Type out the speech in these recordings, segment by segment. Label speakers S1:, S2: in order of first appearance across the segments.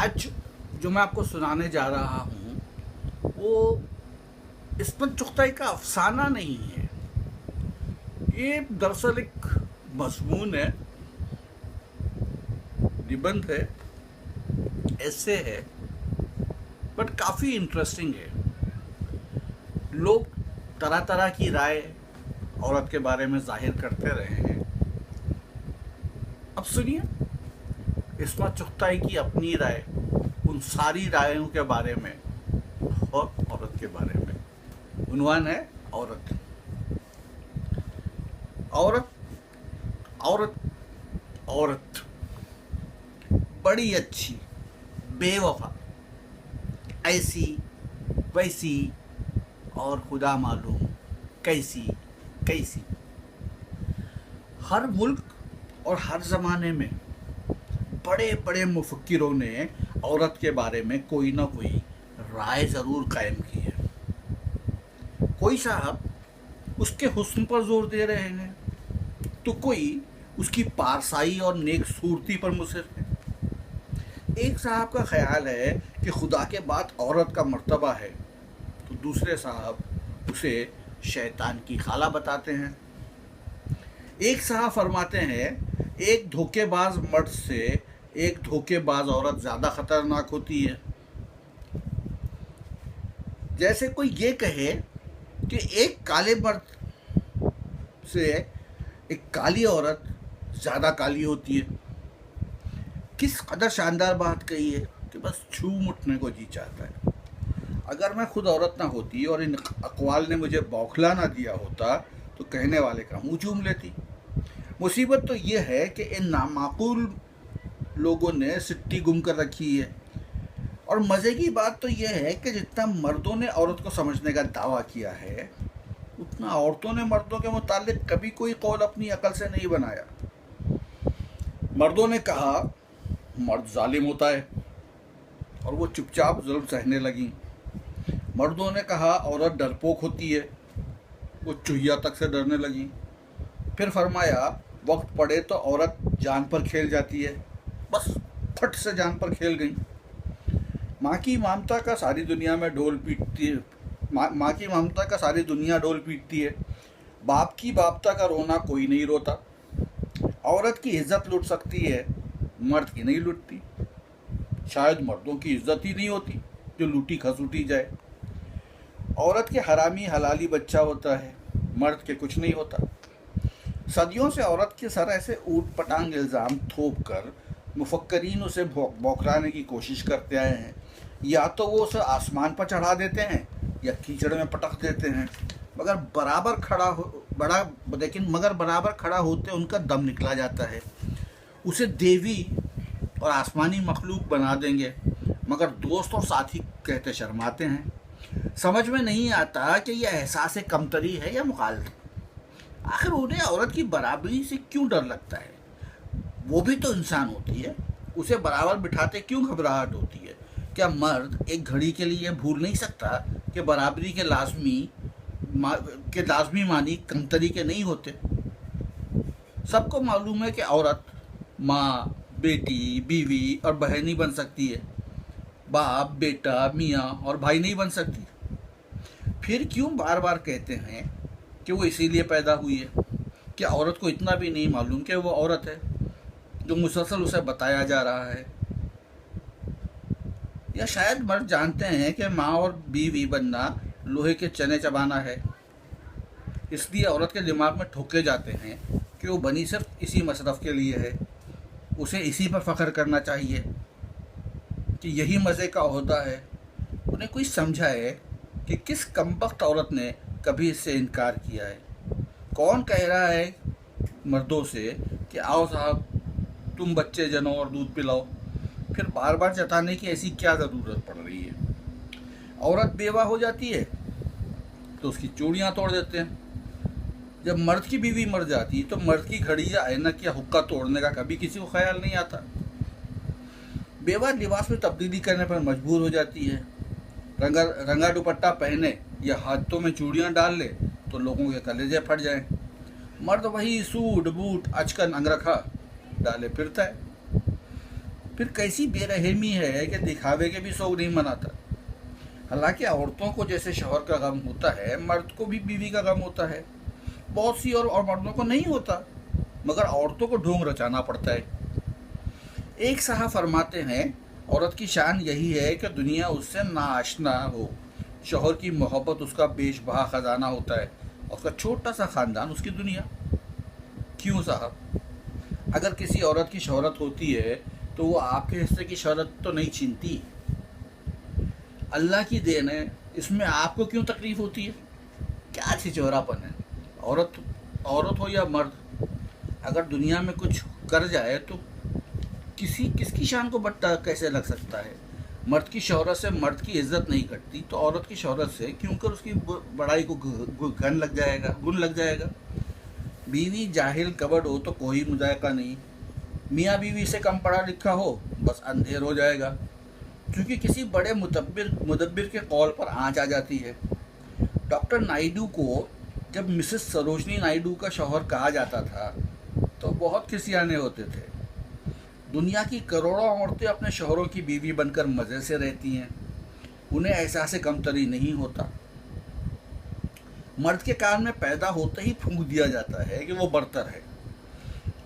S1: आज जो मैं आपको सुनाने जा रहा हूँ वो इस्मत चुगताई का अफसाना नहीं है। ये दरअसल एक मजमून है, निबंध है, ऐसे है, बट काफ़ी इंटरेस्टिंग है। लोग तरह तरह की राय औरत के बारे में जाहिर करते रहे हैं। अब सुनिए इस्मत चुगताई की अपनी राय उन सारी रायों के बारे में और औरत के बारे में। उन्वान है औरत। औरत औरत औरत बड़ी अच्छी, बेवफा, ऐसी वैसी और खुदा मालूम कैसी कैसी। हर मुल्क और हर ज़माने में बड़े बड़े मुफक्किरों ने औरत के बारे में कोई ना कोई राय ज़रूर कायम की है। कोई साहब उसके हुस्न पर जोर दे रहे हैं तो कोई उसकी पारसाई और नेक सूरती पर मुसिर है। एक साहब का ख्याल है कि खुदा के बाद औरत का मर्तबा है तो दूसरे साहब उसे शैतान की खाला बताते हैं। एक साहब फरमाते हैं एक धोखेबाज मर्द से एक धोखेबाज औरत ज़्यादा खतरनाक होती है। जैसे कोई ये कहे कि एक काले मर्द से एक काली औरत ज़्यादा काली होती है। किस कदर शानदार बात कही है कि बस झूम उठने को जी चाहता है। अगर मैं खुद औरत ना होती और इन अक़वाल ने मुझे बौखला ना दिया होता तो कहने वाले का मुंह चूम लेती। मुसीबत तो ये है कि इन नामाकूल लोगों ने सिट्टी गुम कर रखी है। और मज़े की बात तो यह है कि जितना मर्दों ने औरत को समझने का दावा किया है उतना औरतों ने मर्दों के मुतालिक कभी कोई कौल अपनी अकल से नहीं बनाया। मर्दों ने कहा मर्द जालिम होता है और वो चुपचाप जुल्म सहने लगी। मर्दों ने कहा औरत डरपोक होती है, वो चुहिया तक से डरने लगी। फिर फरमाया वक्त पड़े तो औरत जान पर खेल जाती है, बस फट से जान पर खेल गई। माँ की ममता का सारी दुनिया में ढोल पीटती है, माँ की ममता का सारी दुनिया ढोल पीटती है। बाप की बापता का रोना कोई नहीं रोता। औरत की इज्जत लूट सकती है, मर्द की नहीं लूटती। शायद मर्दों की इज्जत ही नहीं होती जो लूटी खसूटी जाए। औरत के हरामी हलाली बच्चा होता है, मर्द के कुछ नहीं होता। सदियों से औरत के सर ऐसे ऊट पटांग इल्ज़ाम थोप कर मुफक्करीन उसे बौखलाने की कोशिश करते आए हैं। या तो वो उसे आसमान पर चढ़ा देते हैं या कीचड़ में पटक देते हैं, मगर बराबर खड़ा होते उनका दम निकला जाता है। उसे देवी और आसमानी मखलूक बना देंगे, मगर दोस्त और साथी कहते शर्माते हैं। समझ में नहीं आता कि यह एहसास कमतरी है या मुखालफत। आखिर उन्हें औरत की बराबरी से क्यों डर लगता है? वो भी तो इंसान होती है, उसे बराबर बिठाते क्यों घबराहट होती है? क्या मर्द एक घड़ी के लिए भूल नहीं सकता कि बराबरी के लाजमी मानी कमतरी के नहीं होते? सबको मालूम है कि औरत माँ, बेटी, बीवी और बहन ही बन सकती है, बाप, बेटा, मियाँ और भाई नहीं बन सकती। फिर क्यों बार बार कहते हैं कि वो इसीलिए पैदा हुई है? क्या औरत को इतना भी नहीं मालूम कि वो औरत है जो मुसलसल उसे बताया जा रहा है? या शायद मर्द जानते हैं कि माँ और बीवी बनना लोहे के चने चबाना है, इसलिए औरत के दिमाग में ठोके जाते हैं कि वो बनी सिर्फ इसी मसरफ़ के लिए है, उसे इसी पर फ़ख्र करना चाहिए कि यही मज़े का ओहदा है। उन्हें कोई समझाए कि किस कमबख्त औरत ने कभी इससे इनकार किया है। कौन कह रहा है मर्दों से कि आओ साहब तुम बच्चे जनो और दूध पिलाओ? फिर बार बार जताने की ऐसी क्या ज़रूरत पड़ रही है? औरत बेवा हो जाती है तो उसकी चूड़ियाँ तोड़ देते हैं। जब मर्द की बीवी मर जाती तो मर्द की घड़ी या ऐनक या हुक्का तोड़ने का कभी किसी को ख्याल नहीं आता। बेवा लिबास में तब्दीली करने पर मजबूर हो जाती है। रंगा दुपट्टा पहने या हाथों में चूड़ियाँ डाल ले तो लोगों के कलेजे फट जाएं। मर्द वही सूट बूट अचकन अंगरखा डाले फिरता है। फिर कैसी बेरहमी है कि दिखावे के भी शौक नहीं मनाता। हालांकि औरतों को जैसे शौहर का गम होता है, मर्द को भी बीवी का गम होता है। बहुत सी और मर्दों को नहीं होता, मगर औरतों को ढोंग रचाना पड़ता है। एक साहब फरमाते हैं, औरत की शान यही है कि दुनिया उससे नाआशना हो। शौहर की मोहब्बत उसका बेशबहा खजाना होता है, और उसका छोटा सा खानदान उसकी दुनिया। क्यों साहब? अगर किसी औरत की शोहरत होती है तो वो आपके हिस्से की शोहरत तो नहीं छीनती। अल्लाह की देन है, इसमें आपको क्यों तकलीफ होती है? क्या छिचोरापन है? औरत औरत हो या मर्द, अगर दुनिया में कुछ कर जाए तो किसकी शान को बट्टा कैसे लग सकता है? मर्द की शोहरत से मर्द की इज्जत नहीं घटती, तो औरत की शोहरत से क्यों कर उसकी बड़ाई को गुण लग जाएगा। बीवी जाहिल कबड़ हो तो कोई मुजायका नहीं, मियाँ बीवी से कम पढ़ा लिखा हो बस अंधेर हो जाएगा। क्योंकि किसी बड़े मुदब्बिर के कॉल पर आँच आ जाती है। डॉक्टर नायडू को जब मिसेस सरोजनी नायडू का शौहर कहा जाता था तो बहुत खिसियाने होते थे। दुनिया की करोड़ों औरतें अपने शौहरों की बीवी बनकर मज़े से रहती हैं, उन्हें एहसास कमतरी नहीं होता। मर्द के कान में पैदा होते ही फूंक दिया जाता है कि वो बरतर है,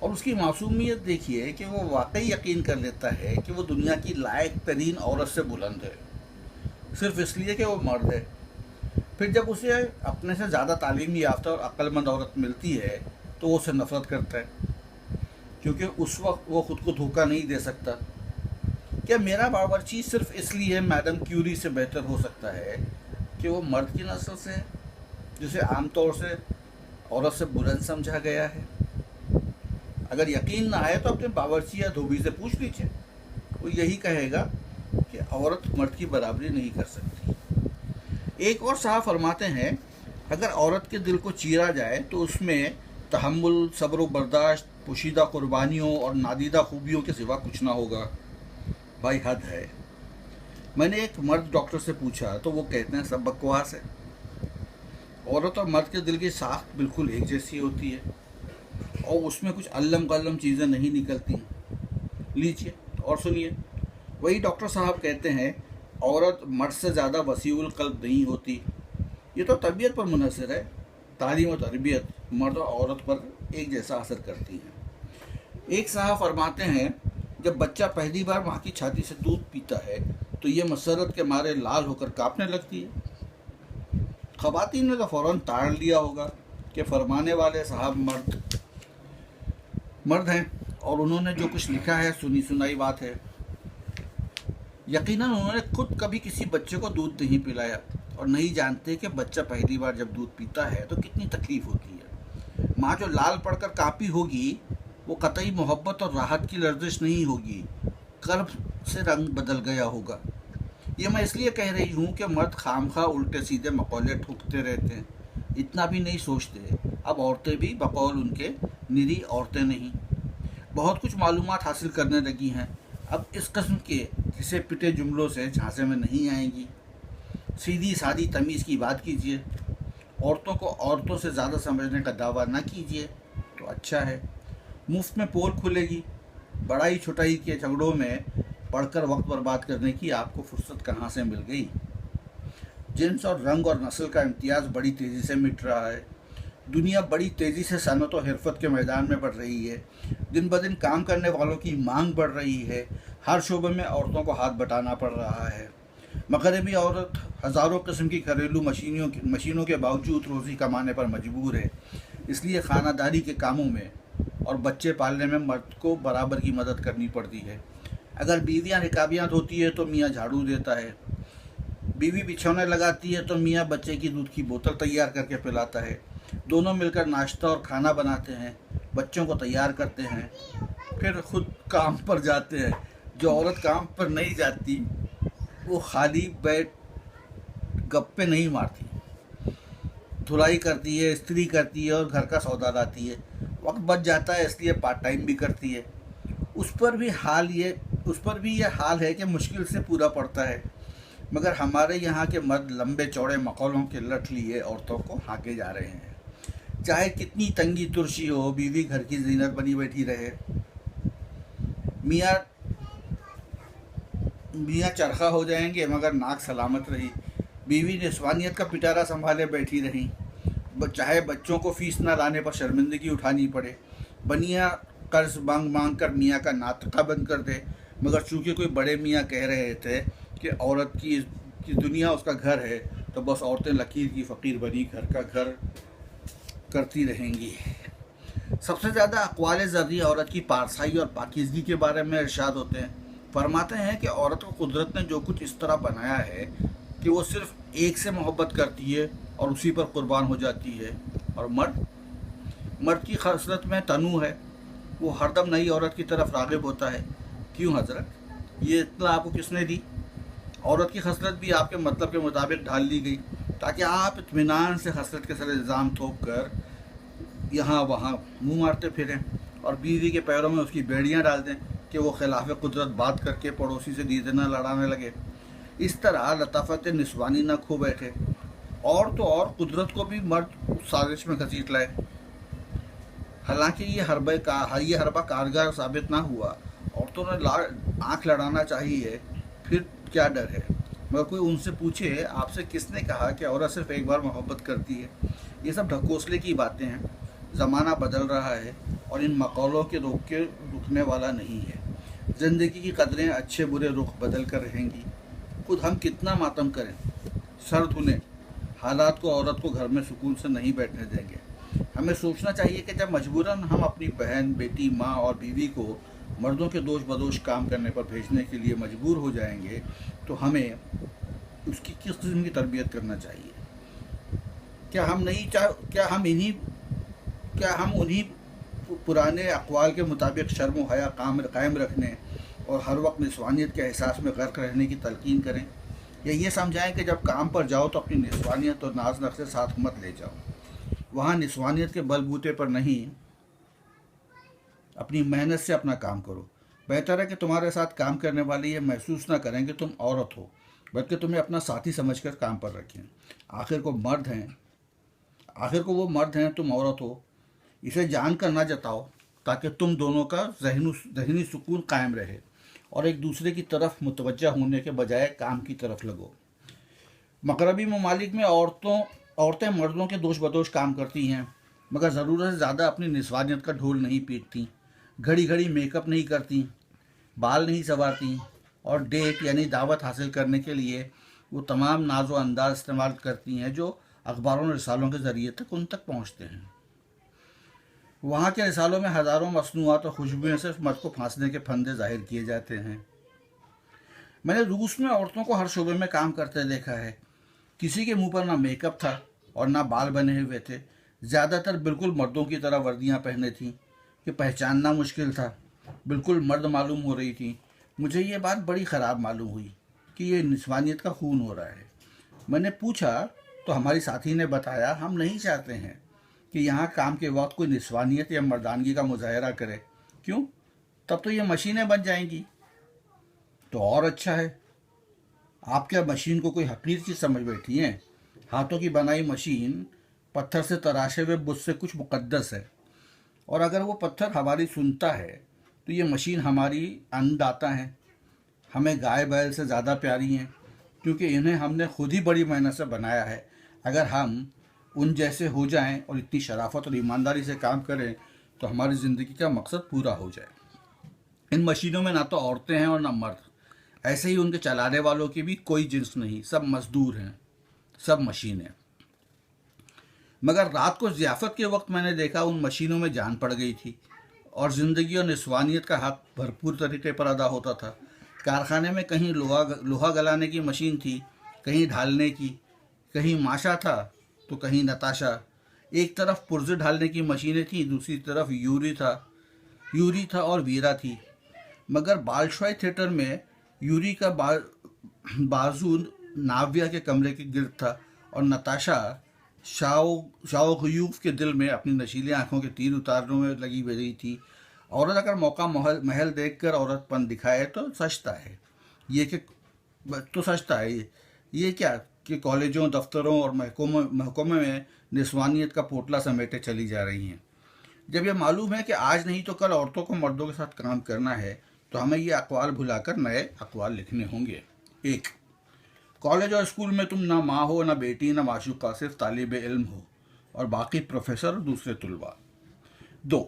S1: और उसकी मासूमियत देखिए कि वो वाकई यकीन कर लेता है कि वो दुनिया की लायक तरीन औरत से बुलंद है, सिर्फ इसलिए कि वो मर्द है। फिर जब उसे अपने से ज़्यादा तालीम याफ्ता और अक्लमंद औरत मिलती है तो वो उसे नफरत करता है, क्योंकि उस वक्त वो खुद को धोखा नहीं दे सकता। क्या मेरा बावर्ची सिर्फ इसलिए मैडम क्यूरी से बेहतर हो सकता है कि वो मर्द की नस्ल से है, जिसे आमतौर से औरत से बुलंद समझा गया है? अगर यकीन ना आए तो अपने बावर्ची या धोबी से पूछ लीजिए, वो यही कहेगा कि औरत मर्द की बराबरी नहीं कर सकती। एक और साहब फरमाते हैं, अगर औरत के दिल को चीरा जाए तो उसमें तहम्मुल, सब्र बर्दाश्त, पोशीदा कुर्बानियों और नादीदा खूबियों के सिवा कुछ ना होगा। भाई हद है। मैंने एक मर्द डॉक्टर से पूछा तो वो कहते हैं सब बकवास है। औरत और मर्द के दिल की साख्त बिल्कुल एक जैसी होती है, और उसमें कुछ अल्लम कल्लम चीज़ें नहीं निकलती। लीजिए और सुनिए, वही डॉक्टर साहब कहते हैं, औरत मर्द से ज़्यादा वसीउल क़ल्ब नहीं होती। ये तो तबीयत पर मुनहसर है। तालीम और तरबियत मर्द और औरत पर एक जैसा असर करती है। एक साहब फरमाते हैं, जब बच्चा पहली बार माँ की छाती से दूध पीता है तो ये मसरत के मारे लाल होकर काँपने लगती है। ख़वातीन ने तो फ़ौरन ताड़ लिया होगा कि फरमाने वाले साहब मर्द हैं, और उन्होंने जो कुछ लिखा है सुनी सुनाई बात है। यकीनन उन्होंने खुद कभी किसी बच्चे को दूध नहीं पिलाया और नहीं जानते कि बच्चा पहली बार जब दूध पीता है तो कितनी तकलीफ़ होती है। माँ जो लाल पड़कर काँपी होगी वो कतई मोहब्बत और राहत की लर्जिश नहीं होगी, कर्ब से रंग बदल गया होगा। ये मैं इसलिए कह रही हूँ कि मर्द खामखा उल्टे सीधे मकौले ठोकते रहते हैं, इतना भी नहीं सोचते अब औरतें भी बकौल उनके निरी औरतें नहीं, बहुत कुछ मालूमात हासिल करने लगी हैं। अब इस किस्म के घिसे पिटे जुमलों से झांसे में नहीं आएंगी। सीधी सादी तमीज़ की बात कीजिए, औरतों को औरतों से ज़्यादा समझने का दावा ना कीजिए तो अच्छा है। मुफ्त में पोल खुलेगी। बड़ाई छुटाई के झगड़ों में पढ़कर वक्त बर्बाद करने की आपको फुर्सत कहाँ से मिल गई? जिन्स और रंग और नस्ल का इम्तियाज़ बड़ी तेज़ी से मिट रहा है। दुनिया बड़ी तेज़ी से सनत और हिरफत के मैदान में बढ़ रही है। दिन ब दिन काम करने वालों की मांग बढ़ रही है। हर शोबे में औरतों को हाथ बटाना पड़ रहा है। मगरबी औरत हज़ारों किस्म की घरेलू मशीनों के बावजूद रोज़ी कमाने पर मजबूर है। इसलिए खानादारी के कामों में और बच्चे पालने में मर्द को बराबर की मदद करनी पड़ती है। अगर बीवियाँ रिकाबियाँ धोती है तो मियाँ झाड़ू देता है। बीवी बिछौने लगाती है तो मियाँ बच्चे की दूध की बोतल तैयार करके पिलाता है। दोनों मिलकर नाश्ता और खाना बनाते हैं, बच्चों को तैयार करते हैं, फिर खुद काम पर जाते हैं। जो औरत काम पर नहीं जाती वो खाली बैठ गप्पे नहीं मारती, धुलाई करती है, इस्त्री करती है और घर का सौदा लाती है। वक्त बच जाता है इसलिए पार्ट टाइम भी करती है। उस पर भी ये हाल है कि मुश्किल से पूरा पड़ता है। मगर हमारे यहाँ के मर्द लंबे चौड़े मकौलों के लठ लिए औरतों को हाँके जा रहे हैं। चाहे कितनी तंगी तुर्शी हो, बीवी घर की जीनत बनी बैठी रहे। मियाँ मियाँ चरखा हो जाएंगे मगर नाक सलामत रही। बीवी निस्वानियत का पिटारा संभाले बैठी रही, चाहे बच्चों को फीस ना लाने पर शर्मिंदगी उठानी पड़े। बनिया कर्ज मांग मांग कर मियाँ का नाटका बंद कर दे, मगर चूंकि कोई बड़े मियाँ कह रहे थे कि औरत की दुनिया उसका घर है, तो बस औरतें लकीर की फ़कीर बनी घर का घर करती रहेंगी। सबसे ज़्यादा अक़वाल ज़र्री औरत की पारसाई और पाकीज़गी के बारे में इरशाद होते हैं। फरमाते हैं कि औरत को कुदरत ने जो कुछ इस तरह बनाया है कि वो सिर्फ एक से मोहब्बत करती है और उसी पर कुर्बान हो जाती है। और मर्द की खसलत में तनु है, वो हरदम नई औरत की तरफ राग़िब होता है। क्यों हज़रत, ये इत्तला आपको किसने दी? औरत की खसलत भी आपके मतलब के मुताबिक ढाल ली गई ताकि आप इत्मीनान से खसलत के सर इल्ज़ाम थोप कर यहाँ वहाँ मुँह मारते फिरें और बीवी के पैरों में उसकी बेड़ियाँ डाल दें कि वो खिलाफ कुदरत बात करके पड़ोसी से दीदे न लड़ाने लगे। इस तरह लताफ़त निस्वानी न खो बैठे। और तो और कुदरत को भी मर्द उस साजिश में घसीट लाए। हालांकि ये हरबा कारगर साबित ना हुआ। औरतों ने आँख लड़ाना चाहिए, फिर क्या डर है? मगर कोई उनसे पूछे, आपसे किसने कहा कि औरत सिर्फ एक बार मोहब्बत करती है? ये सब ढकोसले की बातें हैं। ज़माना बदल रहा है और इन मकौलों के रुकने वाला नहीं है। ज़िंदगी की कदरें अच्छे बुरे रुख बदल कर रहेंगी। खुद हम कितना मातम करें, सर धुने, हालात को औरत को घर में सुकून से नहीं बैठने देंगे। हमें सोचना चाहिए कि जब मजबूरन हम अपनी बहन, बेटी, माँ और बीवी को मर्दों के दोष बदोश काम करने पर भेजने के लिए मजबूर हो जाएंगे, तो हमें उसकी किस किस्म की तरबियत करना चाहिए? क्या हम उन्हीं पुराने अक़वाल के मुताबिक शर्म व हया कायम रखने और हर वक्त निस्वानियत के एहसास में गर्क रहने की तलकीन करें, या ये समझाएं कि जब काम पर जाओ तो अपनी निस्वानियत और नाज नक्शे साथ मत ले जाओ? वहाँ निस्वानियत के बलबूते पर नहीं, अपनी मेहनत से अपना काम करो। बेहतर है कि तुम्हारे साथ काम करने वाले ये महसूस ना करें कि तुम औरत हो, बल्कि तुम्हें अपना साथी समझकर काम पर रखें। आखिर को वो मर्द हैं, तुम औरत हो। इसे जान कर ना जताओ ताकि तुम दोनों का ज़हनी सुकून कायम रहे और एक दूसरे की तरफ मुतवज्जा होने के बजाय काम की तरफ लगो। मगरबी ममालिक में औरतें मर्दों के दोष बदोश काम करती हैं, मगर ज़रूरत से ज़्यादा अपनी निस्वानियत का ढोल नहीं पीटती, घड़ी घड़ी मेकअप नहीं करती, बाल नहीं संवारती और डेट यानी दावत हासिल करने के लिए वो तमाम नाज़ो अंदाज इस्तेमाल करती हैं जो अखबारों और रिसालों के ज़रिए तक उन तक पहुँचते हैं। वहाँ के रिसालों में हज़ारों मसनूआत और खुशबुएँ सिर्फ मर्द को फांसने के फंदे जाहिर किए जाते हैं। मैंने रूस में औरतों को हर शोबे में काम करते देखा है। किसी के मुंह पर ना मेकअप था और ना बाल बने हुए थे। ज़्यादातर बिल्कुल मर्दों की तरह वर्दियाँ पहने थीं कि पहचानना मुश्किल था। बिल्कुल मर्द मालूम हो रही थी। मुझे ये बात बड़ी ख़राब मालूम हुई कि ये निस्वानियत का खून हो रहा है। मैंने पूछा तो हमारी साथी ने बताया, हम नहीं चाहते हैं कि यहाँ काम के वक्त कोई निस्वानियत या मर्दानगी का मुजाहरा करे। क्यों? तब तो ये मशीनें बन जाएंगी। तो और अच्छा है। आप क्या मशीन को कोई हकीर चीज़ समझ बैठी हैं? हाथों की बनाई मशीन पत्थर से तराशे हुए बुत से कुछ मुकद्दस है, और अगर वो पत्थर हमारी सुनता है तो ये मशीन हमारी अन्नदाता है, हमें गाय बैल से ज़्यादा प्यारी हैं, क्योंकि इन्हें हमने खुद ही बड़ी मेहनत से बनाया है। अगर हम उन जैसे हो जाएं और इतनी शराफत और ईमानदारी से काम करें तो हमारी ज़िंदगी का मकसद पूरा हो जाए। इन मशीनों में ना तो औरतें हैं और ना मर्द। ऐसे ही उनके चलाने वालों की भी कोई जिन्स नहीं, सब मजदूर हैं, सब मशीनें। मगर रात को ज़ियाफ़त के वक्त मैंने देखा उन मशीनों में जान पड़ गई थी और ज़िंदगी और निस्वानियत का हक भरपूर तरीके पर अदा होता था। कारखाने में कहीं लोहा गलाने की मशीन थी, कहीं ढालने की, कहीं माशा था तो कहीं नताशा। एक तरफ पुर्जे ढालने की मशीनें थीं, दूसरी तरफ यूरी था और वीरा थी। मगर बालशॉय थिएटर में यूरी का बाजू नाव्या के कमरे के गिर्द था और नताशा शाओगयूफ के दिल में अपनी नशीली आंखों के तीर उतारने में लगी रही थी। औरत अगर मौका महल देखकर औरतपन दिखाए तो सचता है ये क्या कि कॉलेजों, दफ्तरों और महकमों में निस्वानियत का पोटला समेटे चली जा रही हैं। जब यह मालूम है कि आज नहीं तो कल औरतों को मर्दों के साथ काम करना है, तो हमें ये अक़वाल भुलाकर नए अक़वाल लिखने होंगे। 1, कॉलेज और स्कूल में तुम ना माँ हो, ना बेटी, ना माशूक़ा, सिर्फ तालिब इल्म हो और बाकी प्रोफेसर और दूसरे तुलबा। 2,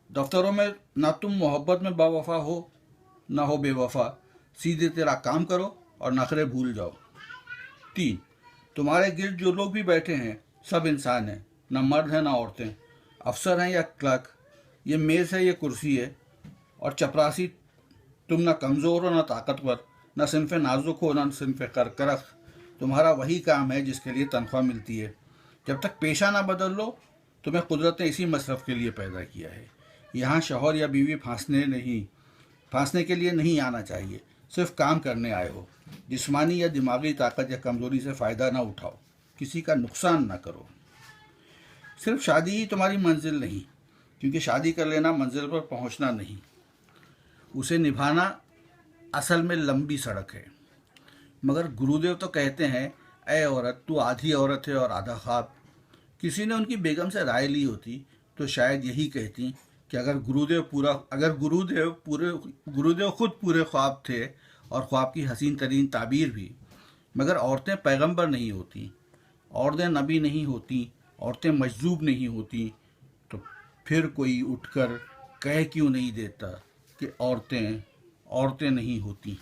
S1: दफ्तरों में ना तुम मोहब्बत में बावफा हो, ना हो बेवफा, सीधे तेरा काम करो और नखरे भूल जाओ। 3, तुम्हारे गिर्द जो लोग भी बैठे हैं सब इंसान हैं, ना मर्द हैं ना औरतें, अफसर हैं या क्लर्क, ये मेज़ है ये कुर्सी है, और चपरासी तुम ना कमज़ोर हो ना ताकतवर, ना सिनफ़ नाजुक हो ना सिनफ़ करकरख, तुम्हारा वही काम है जिसके लिए तनख्वाह मिलती है। जब तक पेशा ना बदल लो, तुम्हें कुदरत ने इसी मसरफ़ के लिए पैदा किया है। यहाँ शौहर या बीवी फांसने के लिए नहीं आना चाहिए, सिर्फ काम करने आए हो। जिस्मानी या दिमागी ताकत या कमज़ोरी से फ़ायदा ना उठाओ, किसी का नुकसान ना करो। सिर्फ शादी ही तुम्हारी मंजिल नहीं, क्योंकि शादी कर लेना मंजिल पर पहुंचना नहीं, उसे निभाना असल में लंबी सड़क है। मगर गुरुदेव तो कहते हैं, ऐ औरत तू आधी औरत है और आधा ख्वाब। किसी ने उनकी बेगम से राय ली होती तो शायद यही कहती कि अगर गुरुदेव खुद पूरे ख्वाब थे और ख्वाब की हसीन तरीन ताबीर भी। मगर औरतें पैगंबर नहीं होती, औरतें नबी नहीं होती, औरतें मजजूब नहीं होती, तो फिर कोई उठकर कह क्यों नहीं देता कि औरतें नहीं होती।